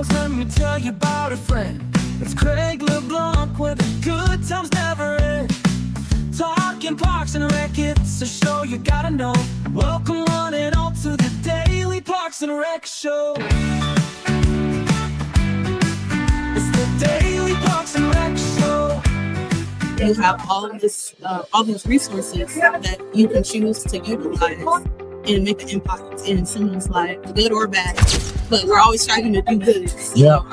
songs, let me tell you about a friend. It's Craig LeBlanc, where the good times never end. Talking parks and rec, it's a show you gotta know. Welcome one and all to the Daily Parks and Rec Show. It's the Daily Parks and Rec Show. You have all these resources that you can choose to utilize and make an impact in someone's life, good or bad. But we're always striving to do good. So,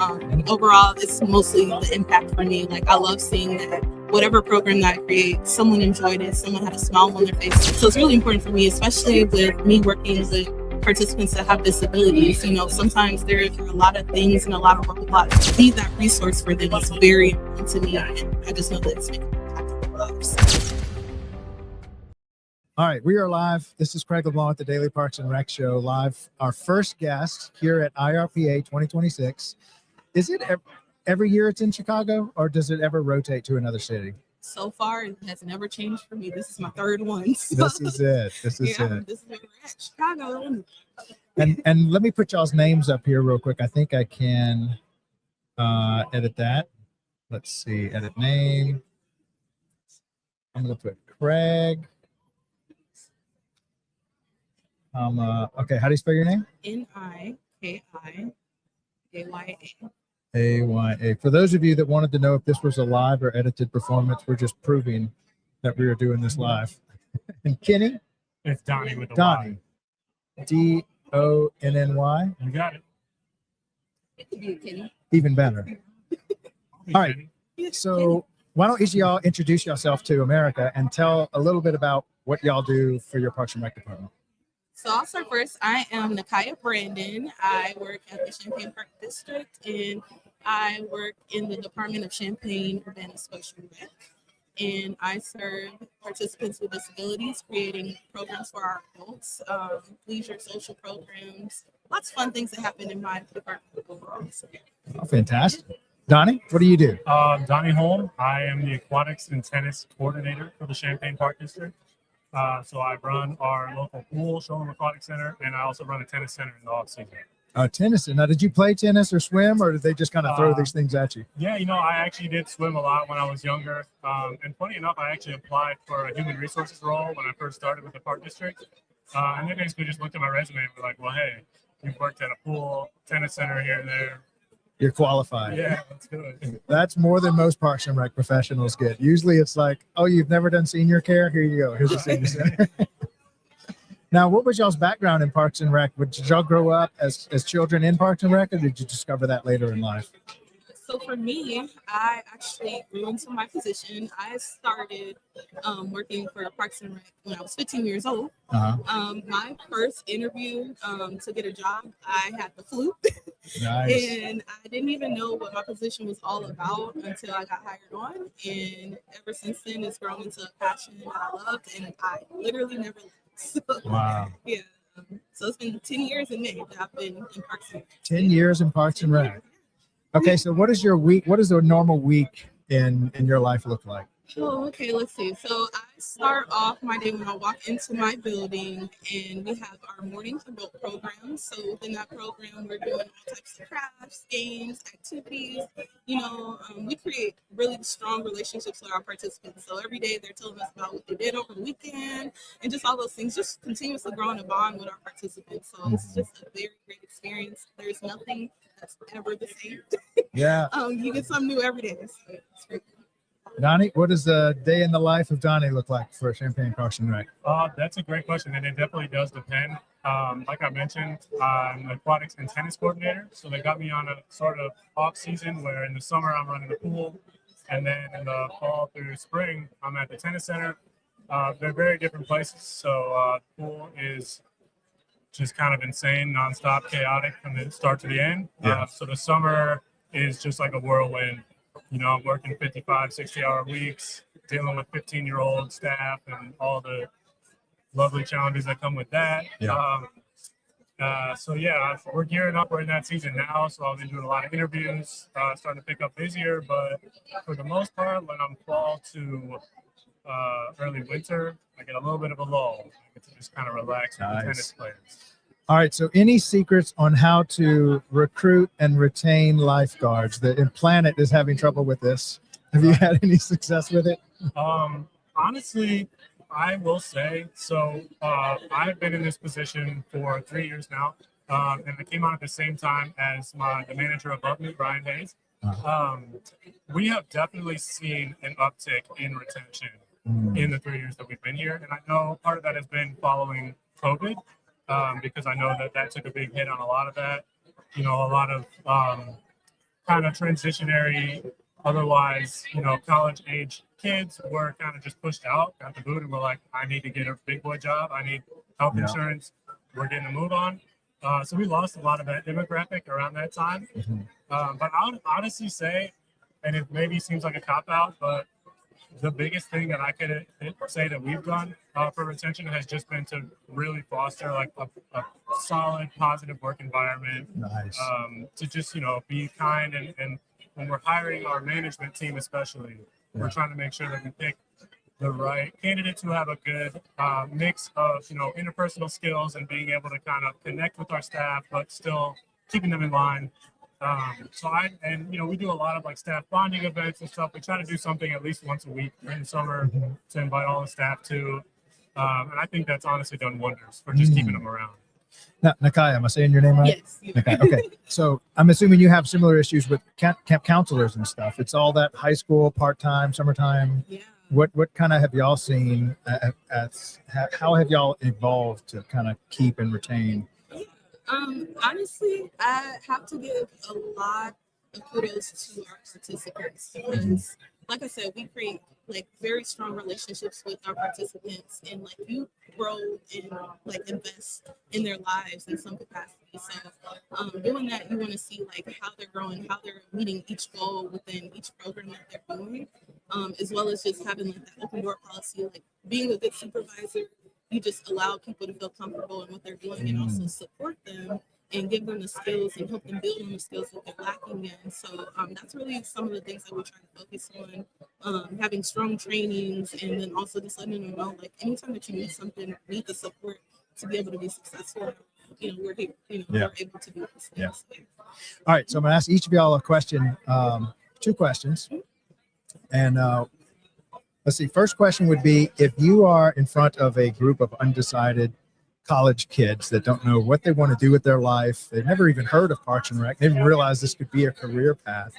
overall, it's mostly the impact for me. Like, I love seeing that whatever program that I create, someone enjoyed it, someone had a smile on their face. So it's really important for me, especially with me working with participants that have disabilities. You know, sometimes there are a lot of things and a lot of roadblocks. Be that resource for them is very important to me, and I just know that it's making an impact in their lives. All right, we are live. This is Craig LeBlanc at the Daily Parks and Rec Show live. Our first guest here at IRPA 2026. Is it every year it's in Chicago, or does it ever rotate to another city? So far, it has never changed for me. This is my third one. So. This is it. This is it. This is where we're at, Chicago. And let me put y'all's names up here real quick. I think I can edit that. Let's see, edit name. I'm gonna put Craig. Okay, how do you spell your name? Nikiaya. AYA. For those of you that wanted to know if this was a live or edited performance, we're just proving that we are doing this live. And Kenny? It's Donny with a Donny. Y. DONNY. You got it. It could be Kenny. Even better. All right. So why don't each of y'all introduce yourself to America and tell a little bit about what y'all do for your Parks and Rec department. So I'll start first. I am Nikiaya Brandon. I work at the Champaign Park District, and I work in the Department of Champaign Urban and Social Rec. And I serve participants with disabilities, creating programs for our adults, leisure social programs, lots of fun things that happen in my department overall. So, Oh, fantastic. Donny, what do you do? Donny Holm. I am the Aquatics and Tennis Coordinator for the Champaign Park District. So I run our local pool, Showroom Aquatic Center, and I also run a tennis center in the off season. Tennis. Now, did you play tennis or swim, or did they just kind of throw these things at you? Yeah, you know, I actually did swim a lot when I was younger. And funny enough, I actually applied for a human resources role when I first started with the Park District. And they basically just looked at my resume and were like, well, hey, you've worked at a pool, tennis center here and there. You're qualified. Yeah, that's good. That's more than most Parks and Rec professionals get. Usually it's like, oh, you've never done senior care? Here you go. Here's a senior center. Now, what was y'all's background in Parks and Rec? Did y'all grow up as children in Parks and Rec, or did you discover that later in life? So for me, I actually grew into my position. I started working for Parks and Rec when I was 15 years old. My first interview to get a job, I had the flu. Nice. And I didn't even know what my position was all about until I got hired on. And ever since then, it's grown into a passion that I loved, and I literally never left. So, Wow. Yeah. So it's been 10 years in May that I've been in Parks and Rec. 10 years in Parks and Rec. Okay, so what is your week? What does a normal week in your life look like? Oh, okay, let's see. So I start off my day when I walk into my building, and we have our morning adult program. So within that program, we're doing all types of crafts, games, activities. You know, we create really strong relationships with our participants. So every day they're telling us about what they did over the weekend and just all those things, just continuously growing a bond with our participants. So it's just a very great experience. There's nothing that's ever the same. Yeah. You get something new every day. So it's great. Donny, what does a day in the life of Donny look like for Champaign Parks and Rec? That's a great question, and it definitely does depend. Like I mentioned, I'm an aquatics and tennis coordinator, so they got me on a sort of off season where in the summer I'm running the pool, and then in the fall through spring I'm at the tennis center. They're very different places, so the pool is just kind of insane, nonstop, chaotic from the start to the end. So the summer is just like a whirlwind. You know, I'm working 55, 60-hour weeks, dealing with 15-year-old staff and all the lovely challenges that come with that. So yeah, we're gearing up. We're in that season now, so I've been doing a lot of interviews, starting to pick up busier. But for the most part, when I'm fall to early winter, I get a little bit of a lull. I get to just kind of relax with the tennis players. All right. So any secrets on how to recruit and retain lifeguards? The Planet is having trouble with this. Have you had any success with it? Honestly, I will say, so I've been in this position for 3 years now, and I came on at the same time as the manager above me, Brian Hayes. We have definitely seen an uptick in retention in the 3 years that we've been here, and I know part of that has been following COVID, because I know that took a big hit on a lot of that. A lot of kind of transitionary, otherwise, college age kids were kind of just pushed out, got the boot, and were like, I need to get a big boy job. I need health insurance. We're getting a move on. So we lost a lot of that demographic around that time. But I would honestly say, and it maybe seems like a cop out, but the biggest thing that I could say that we've done for retention has just been to really foster like a solid, positive work environment. Nice. To just, be kind, and when we're hiring our management team, especially, we're trying to make sure that we pick the right candidates who have a good mix of, interpersonal skills and being able to kind of connect with our staff, but still keeping them in line. We do a lot of like staff bonding events and stuff. We try to do something at least once a week during the summer to invite all the staff to. And I think that's honestly done wonders for just keeping them around. Now, Nikiaya, am I saying your name right? Yes. Nikiaya. Okay. So I'm assuming you have similar issues with camp counselors and stuff. It's all that high school, part-time, summertime. Yeah. What kind of have y'all seen? How have y'all evolved to kind of keep and retain? Honestly, I have to give a lot of kudos to our participants because, like I said, we create like very strong relationships with our participants, and like you grow and like invest in their lives in some capacity. So doing that, you want to see like how they're growing, how they're meeting each goal within each program that they're doing, as well as just having like that open door policy, like being a good supervisor. You just allow people to feel comfortable in what they're doing and also support them and give them the skills and help them build on the skills that they're lacking in. So that's really some of the things that we try to focus on, having strong trainings, and then also just letting them know, like, anytime that you need something, need the support to be able to be successful. We're here, we're able to do this. Yeah. All right. So I'm going to ask each of y'all a question, 2 questions. And let's see. First question would be, if you are in front of a group of undecided college kids that don't know what they want to do with their life, they've never even heard of Parks and Rec, they didn't realize this could be a career path,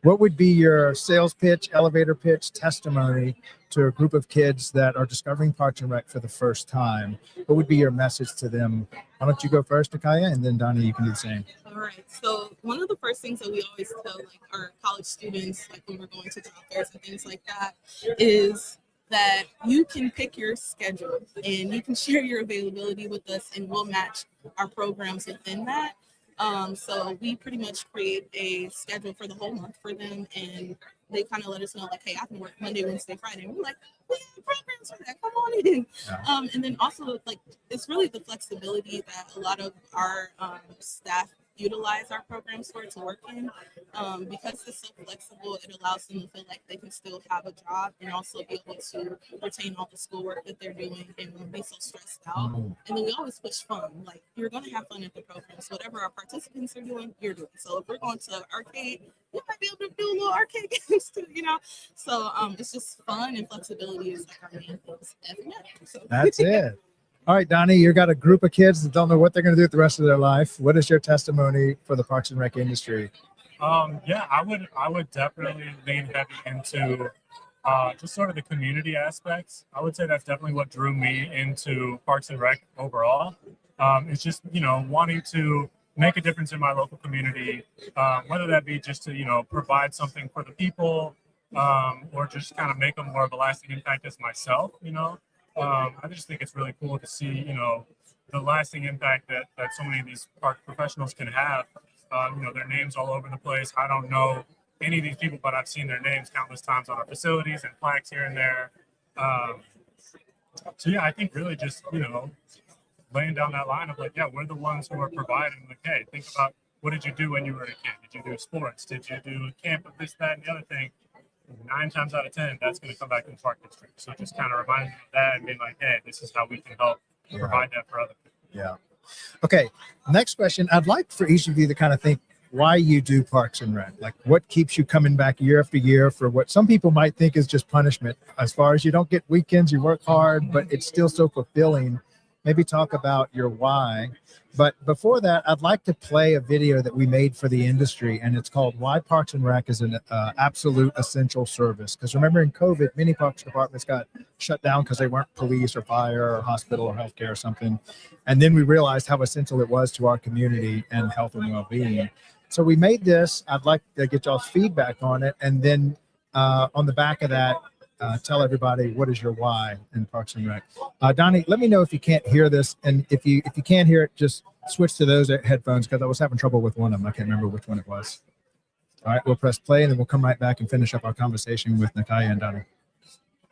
what would be your sales pitch, elevator pitch, testimony to a group of kids that are discovering Parks and Rec for the first time? What would be your message to them? Why don't you go first, Nikiaya, and then Donny, you can do the same. All right. So one of the first things that we always tell like our college students, like when we're going to job fairs and things like that, is that you can pick your schedule and you can share your availability with us, and we'll match our programs within that. So we pretty much create a schedule for the whole month for them, and they kind of let us know, like, hey, I can work Monday, Wednesday, Friday. And we're like, we have programs for that. Come on in. And then also, like, it's really the flexibility that a lot of our staff utilize our programs for to work in. Because it's so flexible, it allows them to feel like they can still have a job and also be able to retain all the schoolwork that they're doing and not be so stressed out. And then we always push fun. Like, you're going to have fun at the programs. Whatever our participants are doing, you're doing. So if we're going to arcade, you might be able to do a little arcade games too, So it's just fun, and flexibility is like our main things. So. That's it. All right, Donny, you got a group of kids that don't know what they're going to do with the rest of their life. What is your testimony for the Parks and Rec industry? I would definitely lean heavy into just sort of the community aspects. I would say that's definitely what drew me into Parks and Rec overall. It's just, wanting to make a difference in my local community, whether that be just to, provide something for the people, or just kind of make a more of a lasting impact as myself, I just think it's really cool to see, the lasting impact that so many of these park professionals can have. Their names all over the place. I don't know any of these people, but I've seen their names countless times on our facilities and plaques here and there. So yeah, I think really just, laying down that line of like, yeah, we're the ones who are providing, like, hey, think about, what did you do when you were a kid? Did you do sports? Did you do camp of this, that, and the other thing? 9 times out of 10, that's going to come back in the Park District. So just kind of reminding me of that and being like, hey, this is how we can help provide that for other people. Yeah. Okay, next question. I'd like for each of you to kind of think why you do Parks and Rec. Like, what keeps you coming back year after year for what some people might think is just punishment. As far as you don't get weekends, you work hard, but it's still so fulfilling. Maybe talk about your why. But before that, I'd like to play a video that we made for the industry, and it's called Why Parks and Rec is an Absolute Essential Service. Because remember, in COVID, many parks departments got shut down because they weren't police or fire or hospital or healthcare or something. And then we realized how essential it was to our community and health and well-being. So we made this. I'd like to get y'all's feedback on it. And then on the back of that, tell everybody what is your why in Parks and Rec. Donnie, let me know if you can't hear this. And if you can't hear it, just switch to those headphones because I was having trouble with one of them. I can't remember which one it was. All right, we'll press play and then we'll come right back and finish up our conversation with Nikiaya and Donnie.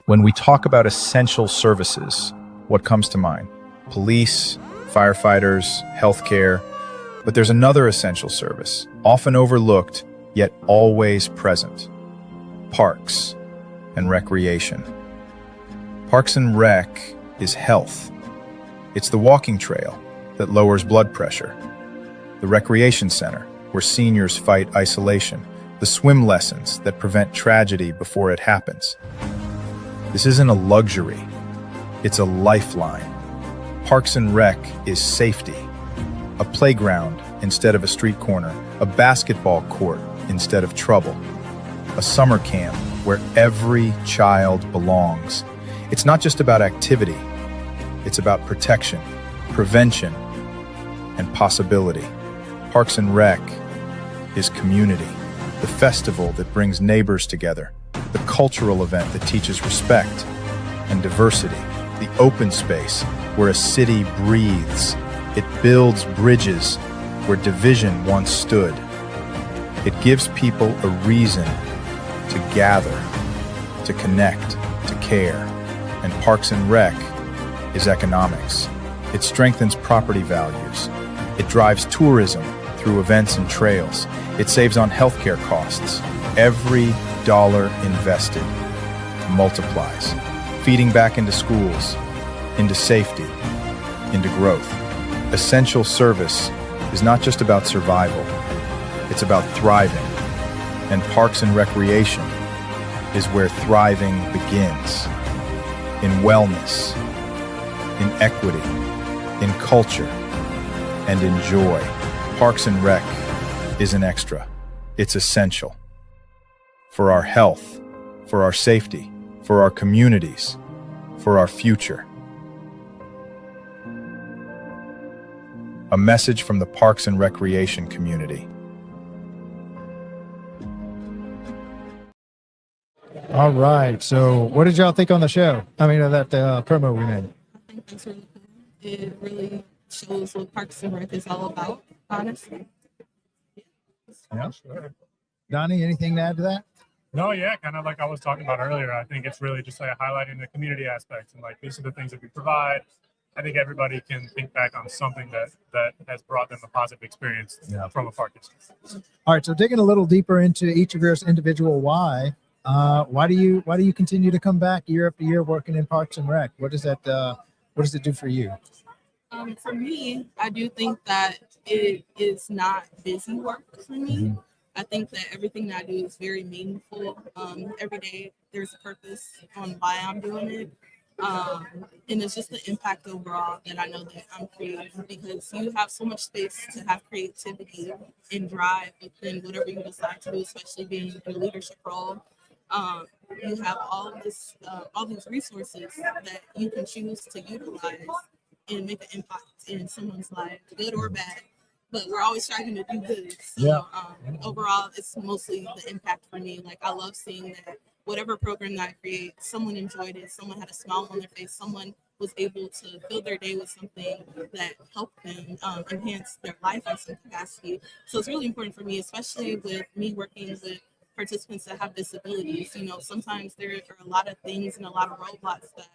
When we talk about essential services, what comes to mind? Police, firefighters, healthcare. But there's another essential service, often overlooked, yet always present. Parks and recreation. Parks and Rec is health. It's the walking trail that lowers blood pressure, the recreation center where seniors fight isolation, the swim lessons that prevent tragedy before it happens. This isn't a luxury, it's a lifeline. Parks and Rec is safety. A playground instead of a street corner, a basketball court instead of trouble, a summer camp where every child belongs. It's not just about activity, it's about protection, prevention, and possibility. Parks and Rec is community, the festival that brings neighbors together, the cultural event that teaches respect and diversity, the open space where a city breathes. It builds bridges where division once stood. It gives people a reason to gather, to connect, to care. And Parks and Rec is economics. It strengthens property values. It drives tourism through events and trails. It saves on healthcare costs. Every dollar invested multiplies, feeding back into schools, into safety, into growth. Essential service is not just about survival, it's about thriving. And Parks and Recreation is where thriving begins. In wellness, in equity, in culture, and in joy. Parks and Rec isn't extra, it's essential. For our health, for our safety, for our communities, for our future. A message from the Parks and Recreation community. All right. So what did y'all think on the show? I mean, that promo we made. I think that's really cool. It really shows what Parks and Rec is all about, honestly. Yeah, sure. Donnie, anything to add to that? No, yeah, kind of like I was talking about earlier. I think it's really just like highlighting the community aspects and like these are the things that we provide. I think everybody can think back on something that has brought them a positive experience from a park district. All right, so digging a little deeper into each of your individual why do you continue to come back year after year working in Parks and Rec? What does it do for you? For me, I do think that it is not busy work for me. Mm-hmm. I think that everything that I do is very meaningful. Every day there's a purpose on why I'm doing it. And it's just the impact overall that I know that I'm creating, because you have so much space to have creativity and drive within whatever you decide to do, especially being in a leadership role. You have all these resources that you can choose to utilize and make an impact in someone's life, good or bad. But we're always striving to do good. So overall, it's mostly the impact for me. Like, I love seeing that whatever program that I create, someone enjoyed it, someone had a smile on their face, someone was able to fill their day with something that helped them enhance their life in some capacity. So it's really important for me, especially with me working with participants that have disabilities. You know, sometimes there are a lot of things and a lot of roadblocks that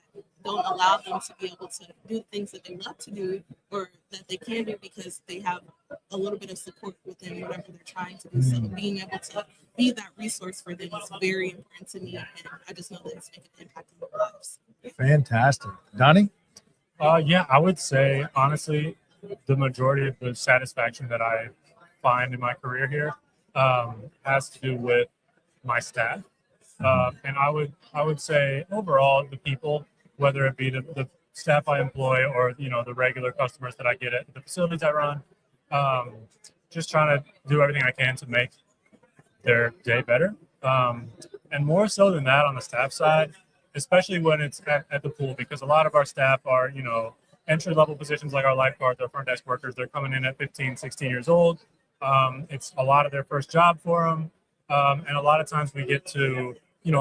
don't allow them to be able to do things that they love to do or that they can do because they have a little bit of support within whatever they're trying to do. So being able to be that resource for them is very important to me, and I just know that it's making an impact in their lives. Fantastic. Donnie? Yeah, I would say, honestly, the majority of the satisfaction that I find in my career here has to do with my staff. And I would say overall the people, whether it be the staff I employ or the regular customers that I get at the facilities I run, just trying to do everything I can to make their day better. And more so than that on the staff side, especially when it's at the pool, because a lot of our staff are, entry-level positions like our lifeguards, our front desk workers. They're coming in at 15, 16 years old. It's a lot of their first job for them. And a lot of times we get to,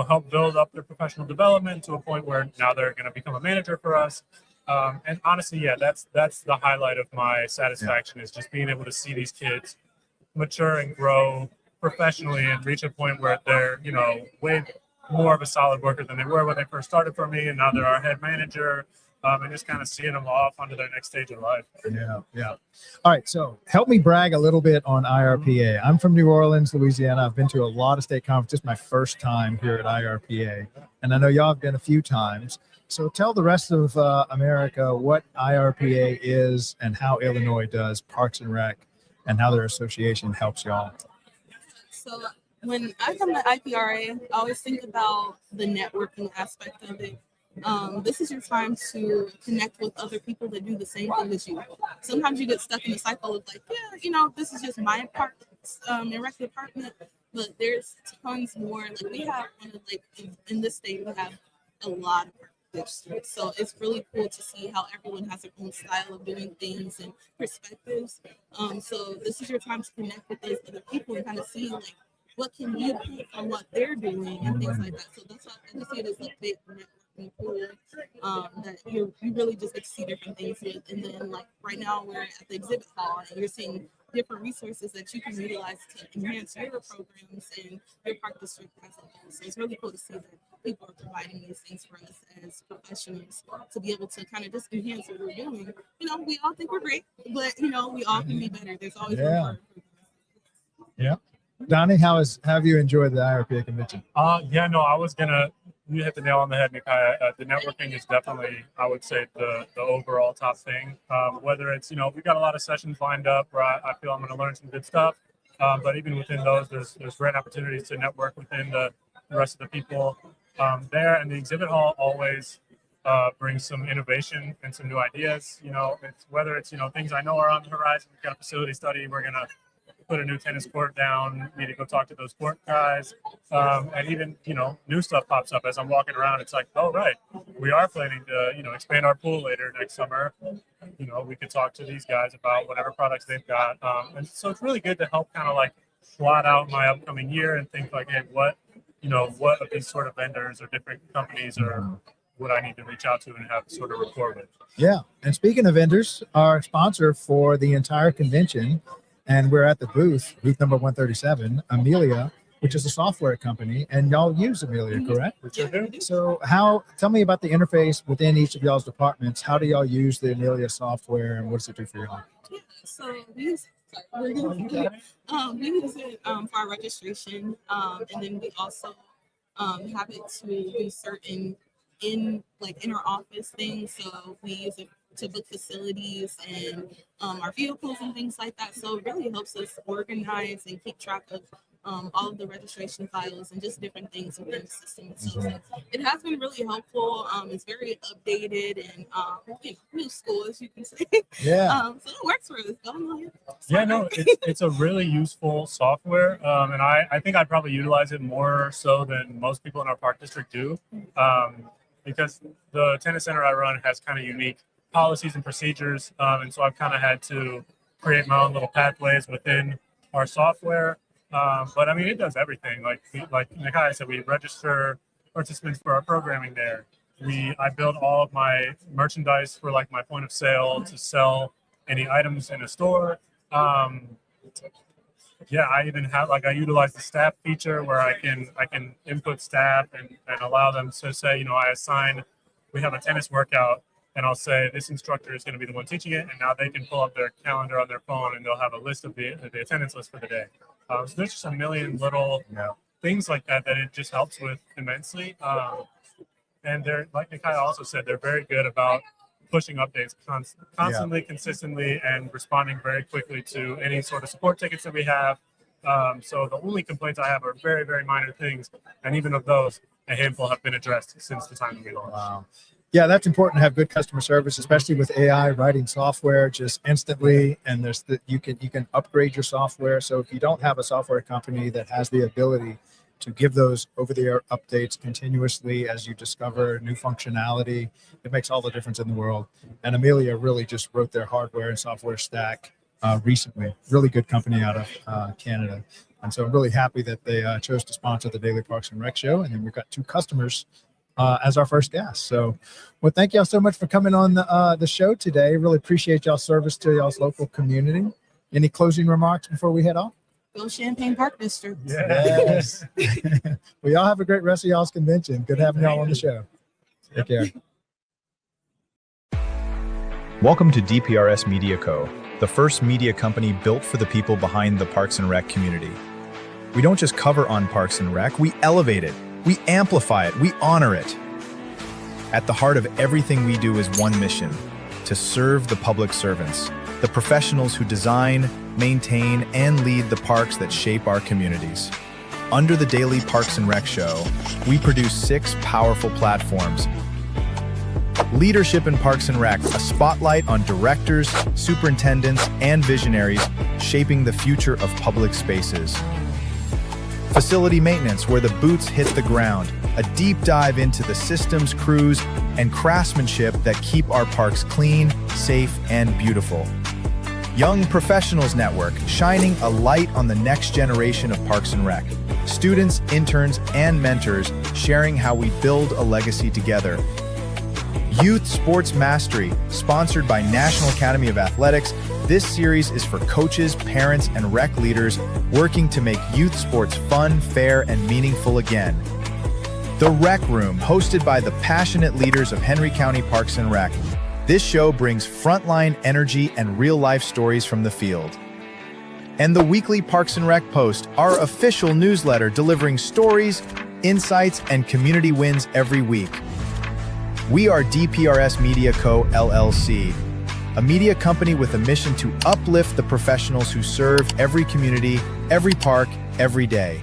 help build up their professional development to a point where now they're going to become a manager for us. And honestly, yeah, that's the highlight of my satisfaction is just being able to see these kids mature and grow professionally and reach a point where they're, way more of a solid worker than they were when they first started for me. And now they're our head manager. And just kind of seeing them off onto their next stage of life. Yeah, yeah. All right, so help me brag a little bit on IRPA. I'm from New Orleans, Louisiana. I've been to a lot of state conferences. This is my first time here at IRPA, and I know y'all have been a few times. So tell the rest of America what IRPA is and how Illinois does Parks and Rec and how their association helps y'all. So when I come to IPRA, I always think about the networking aspect of it. This is your time to connect with other people that do the same thing as you. Sometimes you get stuck in the cycle of like, yeah, this is just my direct department, but there's tons more. Like we have in this state, we have a lot of districts. So it's really cool to see how everyone has their own style of doing things and perspectives. So this is your time to connect with those other people and kind of see like what can you do from what they're doing and things like that. So that's how I just see it as a big networking pool that you really just get to see different things with. And then like right now we're at the exhibit hall and you're seeing different resources that you can utilize to enhance your programs and your park district as a whole. So it's really cool to see that people are providing these things for us as professionals to be able to kind of just enhance what we're doing. We all think we're great, but we all can be better. There's always room for improvement. Yeah. Donny, have you enjoyed the IRPA convention? You hit the nail on the head, Nikiaya. The networking is definitely, I would say, the overall top thing. Whether it's, we've got a lot of sessions lined up where I feel I'm going to learn some good stuff. But even within those, there's great opportunities to network within the rest of the people there. And the exhibit hall always brings some innovation and some new ideas. Whether it's, things I know are on the horizon. We've got a facility study. We're going to put a new tennis court down, need to go talk to those court guys. And even, new stuff pops up as I'm walking around. It's like, oh, right, we are planning to, expand our pool later next summer. We could talk to these guys about whatever products they've got. And so it's really good to help kind of like plot out my upcoming year and think like, hey, what of these sort of vendors or different companies or would I need to reach out to and have sort of rapport with? Yeah. And speaking of vendors, our sponsor for the entire convention, and we're at the booth number 137, Amelia, which is a software company, and y'all use Amelia, correct? So tell me about the interface within each of y'all's departments. How do y'all use the Amelia software and what does it do for y'all? Yeah, so we use it for our registration, and then we also have it to do certain inner office things. So we use it to book facilities and our vehicles and things like that. So it really helps us organize and keep track of all of the registration files and just different things within the system itself. So it has been really helpful. It's very updated and new school, as you can say. Yeah. So it works for us. It's a really useful software, and I think I'd probably utilize it more so than most people in our park district do, because the tennis center I run has kind of unique policies and procedures, and so I've kind of had to create my own little pathways within our software. But I mean, it does everything. Like Nikiaya said, we register participants for our programming there. I build all of my merchandise for like my point of sale to sell any items in a store. I even have I utilize the staff feature where I can input staff and allow them to say, we have a tennis workout. And I'll say this instructor is going to be the one teaching it, and now they can pull up their calendar on their phone, and they'll have a list of the attendance list for the day. So there's just a million little things like that it just helps with immensely. And they're, like Nikiaya also said, they're very good about pushing updates constantly, consistently, and responding very quickly to any sort of support tickets that we have. So the only complaints I have are very, very minor things, and even of those, a handful have been addressed since the time that we launched. Wow. Yeah, that's important to have good customer service, especially with AI writing software just instantly. And you can upgrade your software. So if you don't have a software company that has the ability to give those over-the-air updates continuously as you discover new functionality, it makes all the difference in the world. And Amelia really just wrote their hardware and software stack recently. Really good company out of Canada. And so I'm really happy that they chose to sponsor the Daily Parks and Rec show. And then we've got 2 customers as our first guest. So, well, thank y'all so much for coming on the show today. Really appreciate y'all's service to y'all's local community. Any closing remarks before we head off? Go Champaign Park District. Yes. Well, y'all have a great rest of y'all's convention. Good having y'all on the show. Take care. Welcome to DPRS Media Co., the first media company built for the people behind the Parks and Rec community. We don't just cover on Parks and Rec, we elevate it, we amplify it, we honor it. At the heart of everything we do is one mission: to serve the public servants, the professionals who design, maintain, and lead the parks that shape our communities. Under the Daily Parks and Rec show, we produce 6 powerful platforms. Leadership in Parks and Rec, a spotlight on directors, superintendents, and visionaries shaping the future of public spaces. Facility maintenance, where the boots hit the ground, a deep dive into the systems, crews, and craftsmanship that keep our parks clean, safe, and beautiful. Young Professionals Network, shining a light on the next generation of Parks and Rec. Students, interns, and mentors sharing how we build a legacy together. Youth Sports Mastery, sponsored by National Academy of Athletics. This series is for coaches, parents, and rec leaders working to make youth sports fun, fair, and meaningful again. The Rec Room, hosted by the passionate leaders of Henry County Parks and Rec. This show brings frontline energy and real-life stories from the field. And the weekly Parks and Rec Post, our official newsletter delivering stories, insights, and community wins every week. We are DPRS Media Co., LLC, a media company with a mission to uplift the professionals who serve every community, every park, every day.